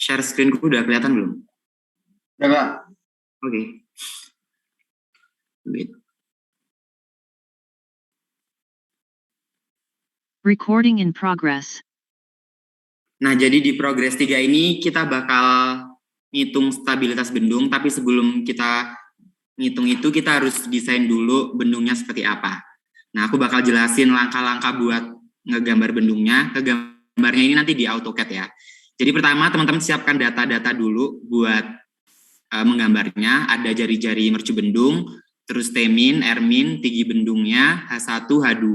Share screen-ku udah kelihatan belum? Udah, Kak. Oke. Wait. Recording in progress. Nah, jadi di progres 3 ini kita bakal ngitung stabilitas bendung, tapi sebelum kita ngitung itu kita harus desain dulu bendungnya seperti apa. Nah, aku bakal jelasin langkah-langkah buat ngegambar bendungnya. Gambarnya ini nanti di AutoCAD ya. Jadi pertama teman-teman siapkan data-data dulu buat menggambarnya. Ada jari-jari mercu bendung, terus T-min, R-min, tinggi bendungnya, H1, H2,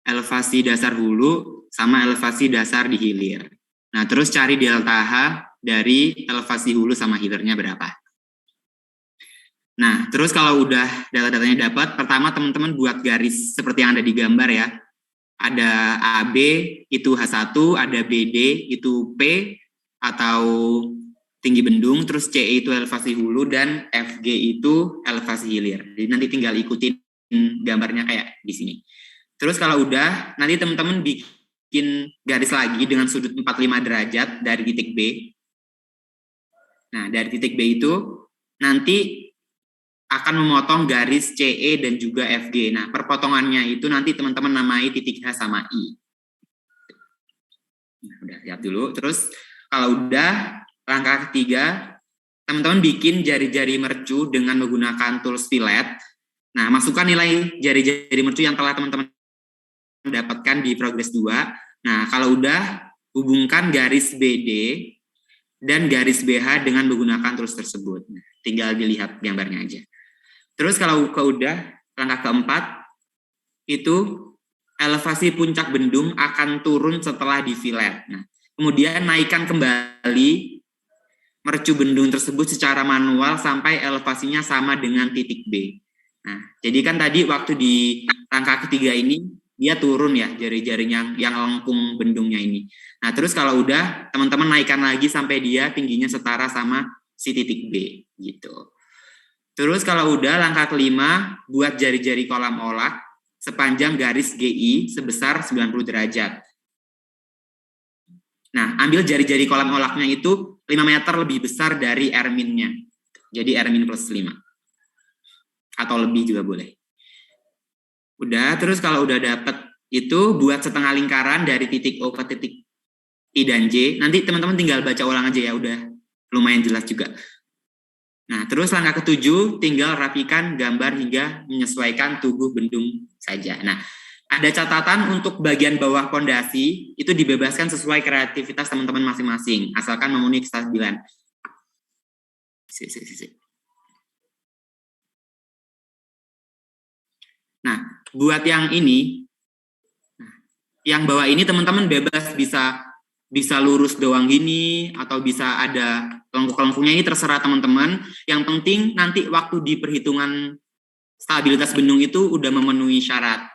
elevasi dasar hulu, sama elevasi dasar di hilir. Nah, terus cari delta H dari elevasi hulu sama hilirnya berapa. Nah, terus kalau udah data-datanya dapat, pertama teman-teman buat garis seperti yang ada di gambar ya. Ada AB itu H1, ada BD itu P atau tinggi bendung, terus CE itu elevasi hulu, dan FG itu elevasi hilir. Jadi nanti tinggal ikutin gambarnya kayak di sini. Terus kalau udah, nanti teman-teman bikin garis lagi dengan sudut 45 derajat dari titik B. Nah, dari titik B itu nanti akan memotong garis CE dan juga FG. Nah, perpotongannya itu nanti teman-teman namai titik H sama I. Nah, udah lihat dulu. Terus kalau udah, langkah ketiga, teman-teman bikin jari-jari mercu dengan menggunakan tools fillet. Nah, masukkan nilai jari-jari mercu yang telah teman-teman dapatkan di progres 2. Nah, kalau udah, hubungkan garis BD dan garis BH dengan menggunakan tools tersebut. Nah, tinggal dilihat gambarnya aja. Terus kalau udah, langkah keempat, itu elevasi puncak bendung akan turun setelah di fillet. Nah, kemudian naikkan kembali mercu bendung tersebut secara manual sampai elevasinya sama dengan titik B. Nah, jadi kan tadi waktu di langkah ketiga ini, dia turun ya jari-jarinya yang lengkung bendungnya ini. Nah, terus kalau udah, teman-teman naikkan lagi sampai dia tingginya setara sama si titik B, gitu. Terus kalau udah, langkah kelima, buat jari-jari kolam olak sepanjang garis GI sebesar 90 derajat. Nah, ambil jari-jari kolam olaknya itu 5 meter lebih besar dari R-minnya. Jadi R-min plus 5. Atau lebih juga boleh. Udah, terus kalau udah dapet itu, buat setengah lingkaran dari titik O ke titik I dan J. Nanti teman-teman tinggal baca ulang aja ya, udah lumayan jelas juga. Nah, terus langkah ketujuh, tinggal rapikan gambar hingga menyesuaikan tubuh bendung saja. Nah, ada catatan untuk bagian bawah pondasi, itu dibebaskan sesuai kreativitas teman-teman masing-masing, asalkan memenuhi kestabilan. Nah, buat yang ini, yang bawah ini teman-teman bebas bisa lurus doang gini, atau bisa ada lengkung-lengkungnya, ini terserah teman-teman. Yang penting nanti waktu di perhitungan stabilitas bendung itu udah memenuhi syarat.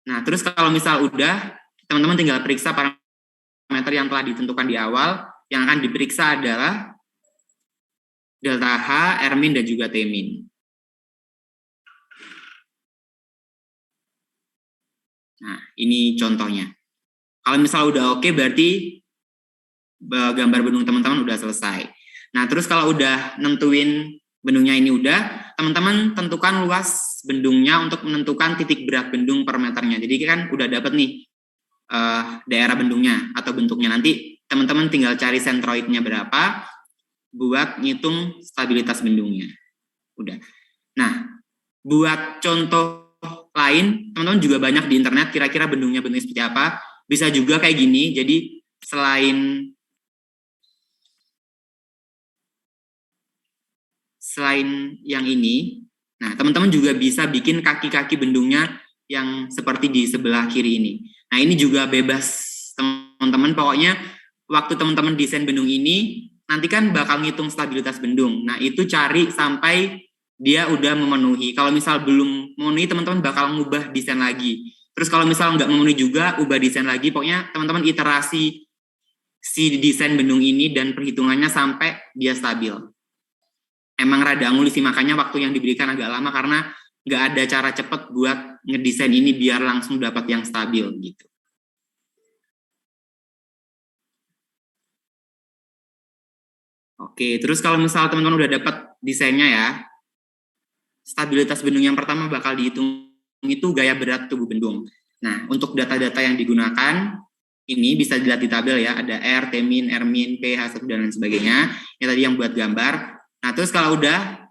Nah, terus kalau misal udah, teman-teman tinggal periksa parameter yang telah ditentukan di awal. Yang akan diperiksa adalah delta H, R-min, dan juga T-min. Nah, ini contohnya. Kalau misal udah oke, berarti gambar bendung teman-teman udah selesai. Nah, terus kalau udah nentuin bendungnya ini udah, teman-teman tentukan luas bendungnya untuk menentukan titik berat bendung per meternya. Jadi kan udah dapet nih daerah bendungnya atau bentuknya. Nanti teman-teman tinggal cari sentroidnya berapa buat ngitung stabilitas bendungnya. Udah. Nah, buat contoh lain, teman-teman juga banyak di internet kira-kira bendungnya seperti apa. Bisa juga kayak gini. Jadi selain yang ini, nah teman-teman juga bisa bikin kaki-kaki bendungnya yang seperti di sebelah kiri ini. Nah, ini juga bebas teman-teman, pokoknya waktu teman-teman desain bendung ini, nanti kan bakal ngitung stabilitas bendung. Nah, itu cari sampai dia udah memenuhi. Kalau misal belum memenuhi, teman-teman bakal ngubah desain lagi. Terus kalau misal nggak memenuhi juga, ubah desain lagi. Pokoknya teman-teman iterasi si desain bendung ini dan perhitungannya sampai dia stabil. Emang rada ngulis sih, makanya waktu yang diberikan agak lama karena nggak ada cara cepet buat ngedesain ini biar langsung dapat yang stabil gitu. Oke, terus kalau misal teman-teman udah dapat desainnya ya, stabilitas bendung yang pertama bakal dihitung itu gaya berat tubuh bendung. Nah, untuk data-data yang digunakan, ini bisa dilihat di tabel ya, ada R, T min, R min, P, H1, dan lain sebagainya. Ini tadi yang buat gambar. Nah, terus kalau udah,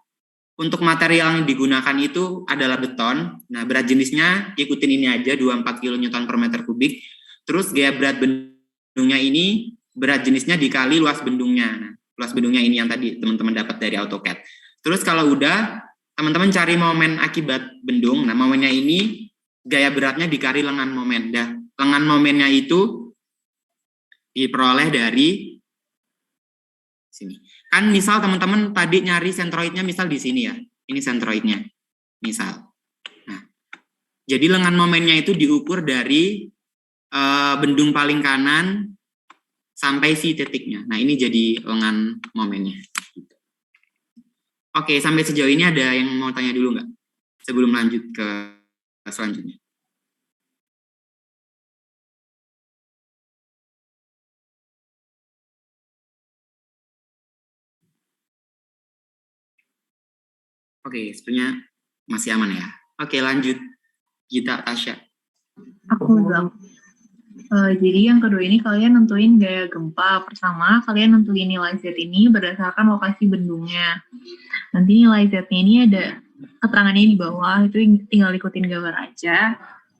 untuk material yang digunakan itu adalah beton. Nah, berat jenisnya ikutin ini aja, 24 kN per meter kubik. Terus gaya berat bendungnya ini, berat jenisnya dikali luas bendungnya. Nah, luas bendungnya ini yang tadi teman-teman dapat dari AutoCAD. Terus kalau udah, teman-teman cari momen akibat bendung. Nah, momennya ini gaya beratnya dikali lengan momen. Dah, lengan momennya itu diperoleh dari sini. Kan misal teman-teman tadi nyari sentroidnya misal di sini ya. Ini sentroidnya. Misal. Nah, jadi lengan momennya itu diukur dari bendung paling kanan sampai si titiknya. Nah, ini jadi lengan momennya. Oke, sampai sejauh ini ada yang mau tanya dulu nggak? Sebelum lanjut ke selanjutnya. Oke, sebenarnya masih aman ya. Oke, lanjut. Gita, Tasya. Aku bilang. Jadi yang kedua ini kalian nentuin gaya gempa. Pertama, kalian nentuin nilai Z ini berdasarkan lokasi bendungnya. Nanti nilai Z-nya ini ada keterangannya di bawah, itu tinggal ikutin gambar aja.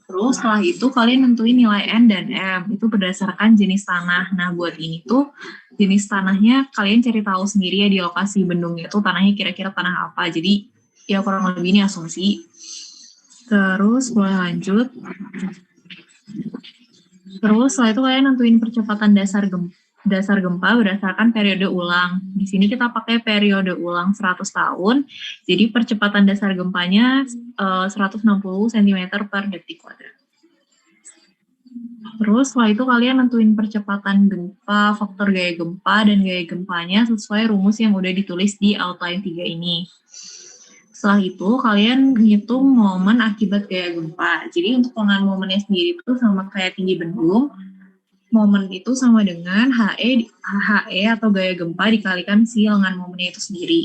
Terus setelah itu kalian nentuin nilai N dan M, itu berdasarkan jenis tanah. Nah, buat ini tuh jenis tanahnya kalian cari tahu sendiri ya di lokasi bendungnya itu tanahnya kira-kira tanah apa. Jadi ya kurang lebih ini asumsi. Terus boleh lanjut. Terus setelah itu kalian nentuin percepatan dasar gempa berdasarkan periode ulang. Di sini kita pakai periode ulang 100 tahun. Jadi percepatan dasar gempanya 160 cm per detik kuadrat. Terus setelah itu kalian nentuin percepatan gempa, faktor gaya gempa, dan gaya gempanya sesuai rumus yang udah ditulis di outline 3 ini. Setelah itu kalian ngitung momen akibat gaya gempa. Jadi untuk lengan momennya sendiri itu sama kayak tinggi bendung. Momen itu sama dengan HE atau gaya gempa dikalikan si lengan momennya itu sendiri.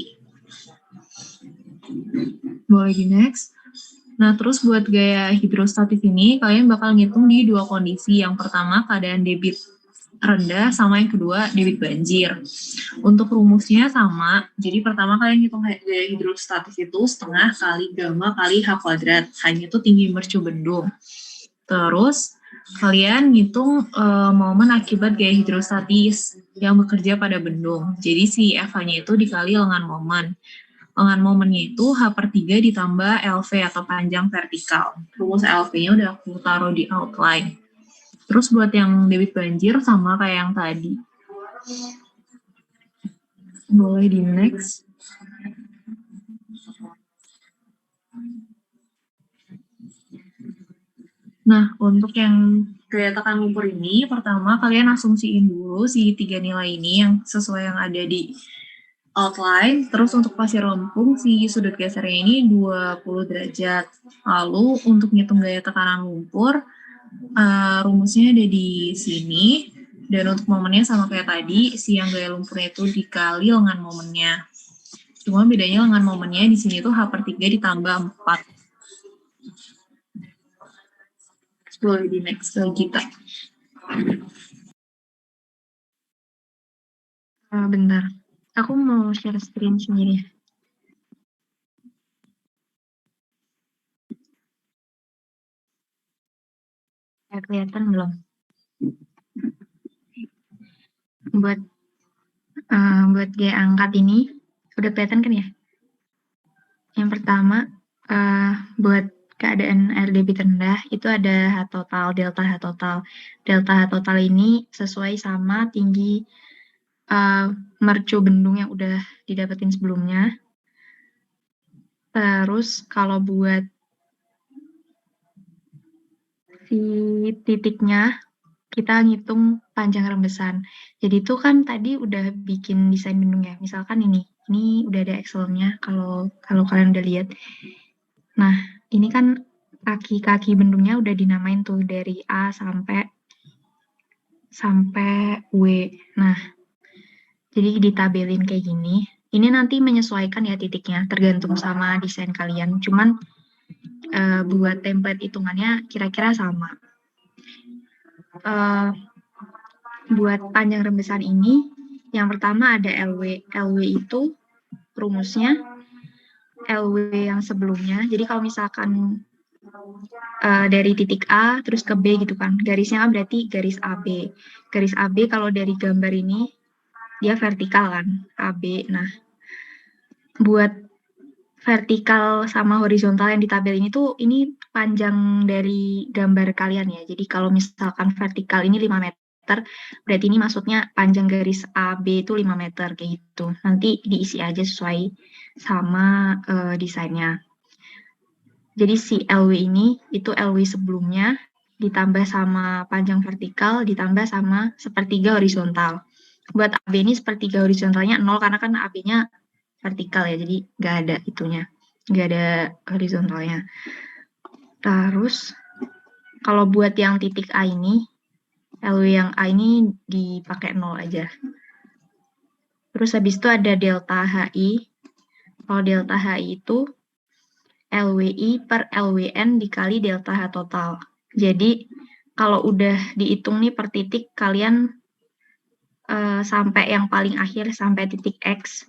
Boleh di next. Nah, terus buat gaya hidrostatis ini, kalian bakal ngitung di dua kondisi. Yang pertama, keadaan debit rendah, sama yang kedua, debit banjir. Untuk rumusnya sama, jadi pertama kalian ngitung gaya hidrostatis itu setengah kali gamma kali H kuadrat. Hanya itu tinggi mercu bendung. Terus, kalian ngitung momen akibat gaya hidrostatis yang bekerja pada bendung. Jadi si F-nya itu dikali lengan momen. Lengan momennya itu H/3 ditambah LV atau panjang vertikal. Rumus LV-nya udah aku taruh di outline. Terus buat yang debit banjir sama kayak yang tadi. Boleh di next. Nah, untuk yang gaya tekan lumpur ini, pertama kalian asumsiin dulu si 3 nilai ini yang sesuai yang ada di outline. Terus untuk pasir lempung, si sudut gesernya ini 20 derajat. Lalu untuk ngitung gaya tekanan lumpur, rumusnya ada di sini. Dan untuk momennya sama kayak tadi, si yang gaya lumpurnya itu dikali lengan momennya. Cuma bedanya lengan momennya di sini tuh H/3 ditambah 4. Boleh di next ke kita. Bentar, aku mau share screen sendiri. Ya, kelihatan belum? Buat gaya angkat ini udah kelihatan kan ya? Yang pertama buat keadaan air debit rendah itu ada H total, delta H total. Delta H total ini sesuai sama tinggi mercu bendung yang udah didapetin sebelumnya. Terus kalau buat si titiknya kita ngitung panjang rembesan. Jadi itu kan tadi udah bikin desain bendung ya. Misalkan ini udah ada Excel-nya kalau kalian udah lihat. Nah, ini kan kaki-kaki bendungnya udah dinamain tuh dari A sampai W. Nah, Jadi ditabelin kayak gini. Ini nanti menyesuaikan ya titiknya, tergantung sama desain kalian. Cuman buat template hitungannya kira-kira sama. Buat panjang rembesan ini, yang pertama ada LW. LW itu rumusnya LW yang sebelumnya. Jadi kalau misalkan dari titik A terus ke B gitu kan, garisnya kan berarti garis AB. Garis AB kalau dari gambar ini dia vertikal kan, AB. Nah, buat vertikal sama horizontal yang di tabel ini tuh ini panjang dari gambar kalian ya. Jadi kalau misalkan vertikal ini 5 meter, berarti ini maksudnya panjang garis AB itu 5 meter kayak gitu. Nanti diisi aja sesuai sama desainnya. Jadi si LW ini itu LW sebelumnya ditambah sama panjang vertikal ditambah sama sepertiga horizontal. Buat AB ini sepertiga horizontalnya 0 karena kan AB-nya vertikal ya, jadi nggak ada itunya, nggak ada horizontalnya. Terus kalau buat yang titik A ini, LW yang A ini dipakai 0 aja. Terus habis itu ada delta HI. Kalau delta HI itu LWI per LWN dikali delta H total. Jadi kalau udah dihitung nih per titik, kalian sampai yang paling akhir, sampai titik X.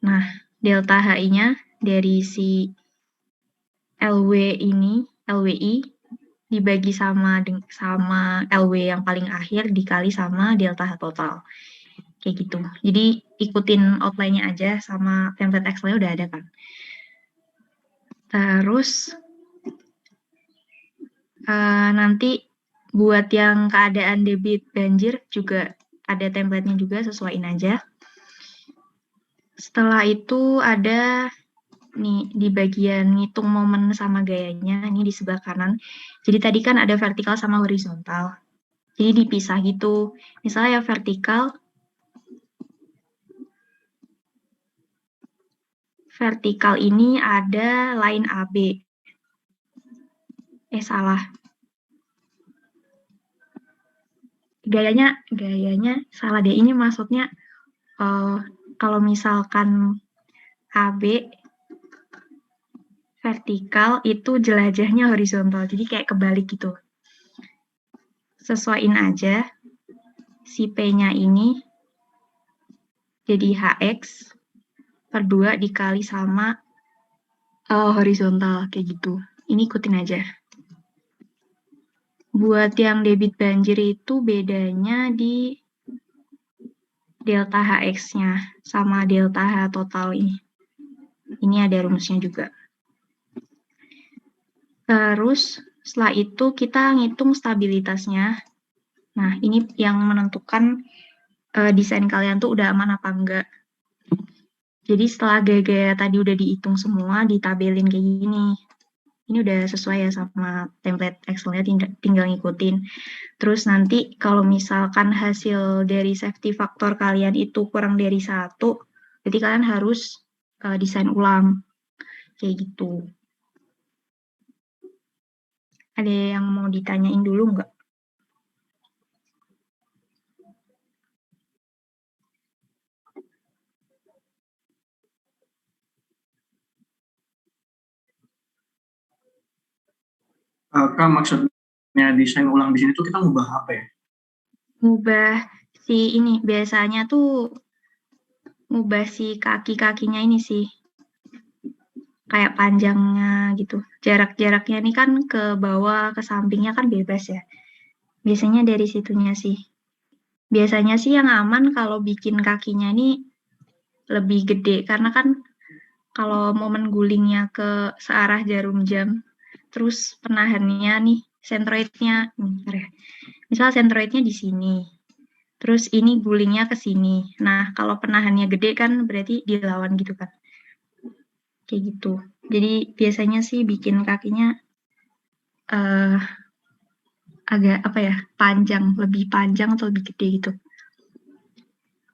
Nah, delta HI-nya dari si LWI dibagi sama LW yang paling akhir dikali sama delta H total. Kayak gitu. Jadi ikutin outline-nya aja sama template Excel-nya udah ada kan. Terus nanti buat yang keadaan debit banjir juga ada template-nya juga, sesuaiin aja. Setelah itu ada nih di bagian ngitung momen sama gayanya, ini di sebelah kanan. Jadi tadi kan ada vertikal sama horizontal. Jadi dipisah gitu. Misalnya ya vertikal ini ada line AB. Salah. Gayanya salah deh. Ini maksudnya kalau misalkan AB vertikal itu jelajahnya horizontal. Jadi kayak kebalik gitu. Sesuaiin aja si P-nya ini jadi HX per 2 dikali sama horizontal kayak gitu. Ini ikutin aja. Buat yang debit banjir itu bedanya di delta HX-nya sama delta H total ini. Ini ada rumusnya juga. Terus setelah itu kita ngitung stabilitasnya. Nah, ini yang menentukan desain kalian tuh udah aman apa enggak. Jadi setelah gaya-gaya tadi udah dihitung semua, ditabelin kayak gini. Ini udah sesuai ya sama template Excel-nya, tinggal ngikutin. Terus nanti kalau misalkan hasil dari safety factor kalian itu kurang dari 1, berarti kalian harus desain ulang. Kayak gitu. Ada yang mau ditanyain dulu nggak? Kak, maksudnya desain ulang di sini tuh kita ngubah apa ya? Ngubah si ini, biasanya tuh ngubah si kaki-kakinya ini sih. Kayak panjangnya gitu. Jarak-jaraknya ini kan ke bawah, ke sampingnya kan bebas ya. Biasanya dari situnya sih. Biasanya sih yang aman kalau bikin kakinya ini lebih gede. Karena kan kalau momen gulingnya ke searah jarum jam, terus penahannya nih, sentroidnya, misal sentroidnya di sini, terus ini gulingnya ke sini. Nah, kalau penahannya gede kan berarti dilawan gitu kan. Kayak gitu. Jadi biasanya sih bikin kakinya agak apa ya, lebih panjang atau lebih gede gitu.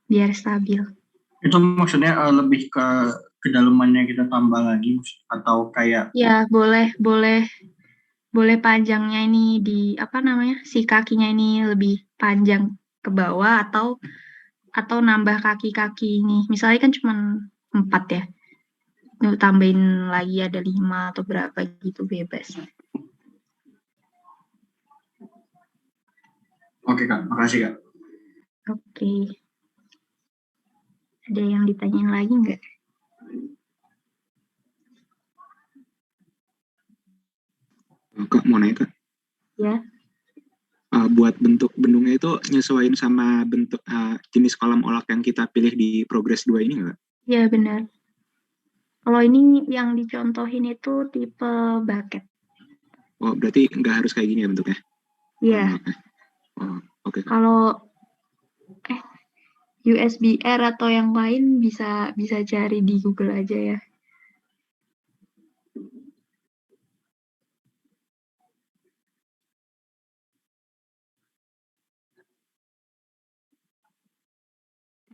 Biar stabil. Itu maksudnya lebih ke kedalamannya kita tambah lagi atau kayak? Ya, boleh panjangnya ini si kakinya ini lebih panjang ke bawah atau atau nambah kaki-kaki ini. Misalnya kan cuma 4 ya. Lu tambahin lagi ada 5 atau berapa gitu bebas. Oke Kak, makasih Kak. Oke. Ada yang ditanyain lagi nggak? Kak, mau nanya Kak, Ya. buat bentuk bendungnya itu nyesuaiin sama bentuk jenis kolam olak yang kita pilih di Progress 2 ini nggak? Ya benar. Kalau ini yang dicontohin itu tipe bucket. Oh, berarti nggak harus kayak gini ya bentuknya? Iya. Oh, oke Kak. Kalau USBR atau yang lain bisa cari di Google aja ya.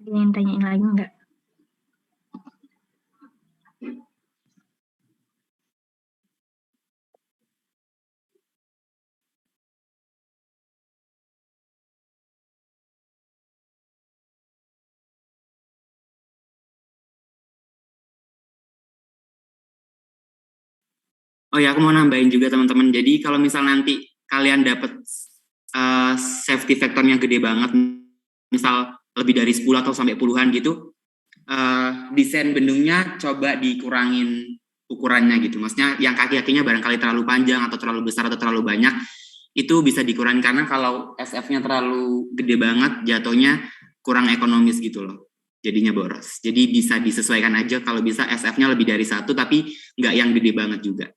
Ada yang tanyain lagi nggak? Oh ya, aku mau nambahin juga teman-teman. Jadi kalau misal nanti kalian dapat safety factornya gede banget, misal lebih dari 10 atau sampai puluhan gitu, desain bendungnya coba dikurangin ukurannya gitu. Maksudnya yang kaki-kakinya barangkali terlalu panjang atau terlalu besar atau terlalu banyak, itu bisa dikurangin karena kalau SF-nya terlalu gede banget, jatuhnya kurang ekonomis gitu loh. Jadinya boros. Jadi bisa disesuaikan aja kalau bisa SF-nya lebih dari 1, tapi nggak yang gede banget juga.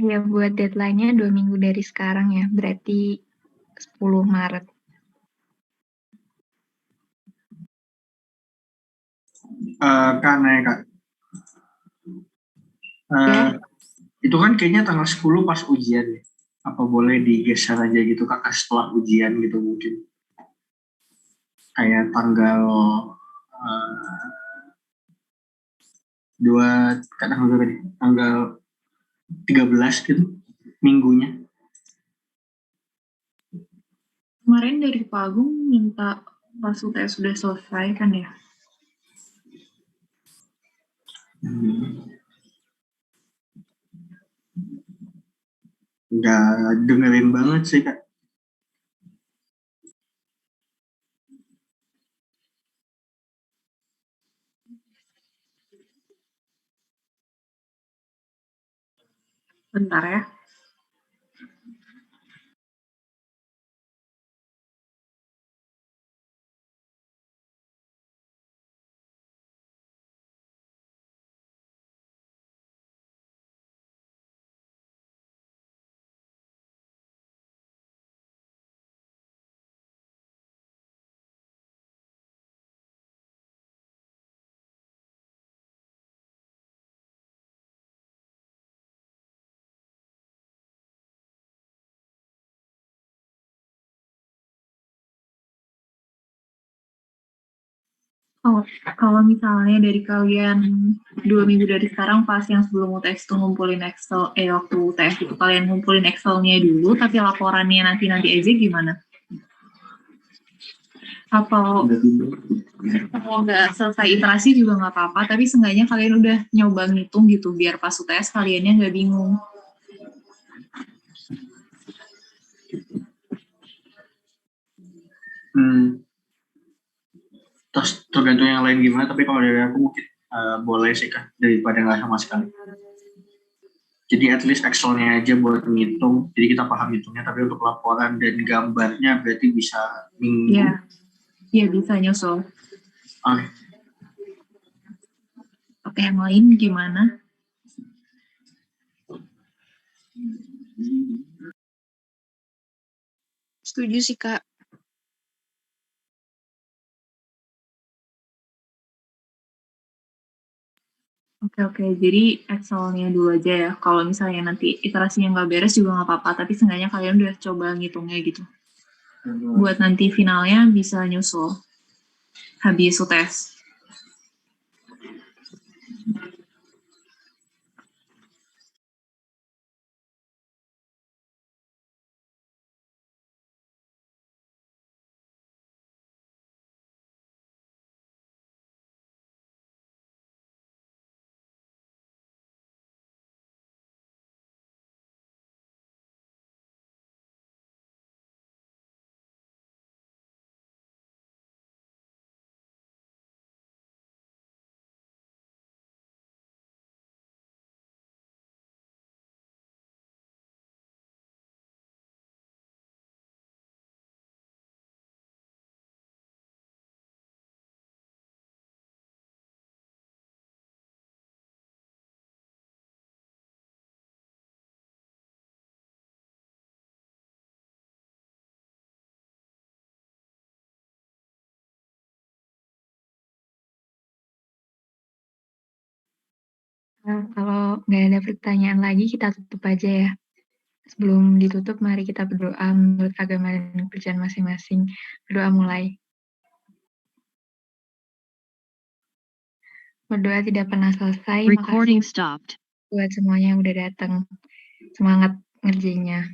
Ya buat deadline-nya 2 minggu dari sekarang ya, berarti 10 Maret. Kak, nanya Kak. Itu kan kayaknya tanggal 10 pas ujian ya. Apa boleh digeser aja gitu Kak setelah ujian gitu mungkin? Kayak tanggal 13 gitu minggunya. Kemarin dari Pak Agung minta pas UTS sudah selesai kan ya? Nggak dengerin banget sih Kak. Bentar ya. Oh, kalau misalnya dari kalian 2 minggu dari sekarang pas yang sebelum UTS itu ngumpulin Excel, waktu UTS itu kalian ngumpulin Excelnya dulu, tapi laporannya nanti aja gimana? Kalau nggak selesai iterasi juga nggak apa-apa, tapi seenggaknya kalian udah nyoba ngitung gitu, biar pas UTS kaliannya nggak bingung. tergantung yang lain gimana, tapi kalau dari aku mungkin boleh sih Kak, daripada nggak sama sekali. Jadi at least Excel-nya aja buat ngitung, jadi kita paham hitungnya, tapi untuk laporan dan gambarnya berarti bisa minggu. Iya. Iya, bisa nyusul. Oke. Oke, yang lain gimana? Setuju sih, Kak. Oke. Jadi Excel-nya dulu aja ya. Kalau misalnya nanti iterasinya nggak beres juga nggak apa-apa, tapi seenggaknya kalian udah coba ngitungnya gitu. Buat nanti finalnya bisa nyusul habis UTS. Nah, kalau nggak ada pertanyaan lagi, kita tutup aja ya. Sebelum ditutup, mari kita berdoa menurut agama dan kepercayaan masing-masing. Berdoa mulai. Berdoa tidak pernah selesai. Recording Makasih stopped. buat semuanya yang udah datang. Semangat ngerjainnya.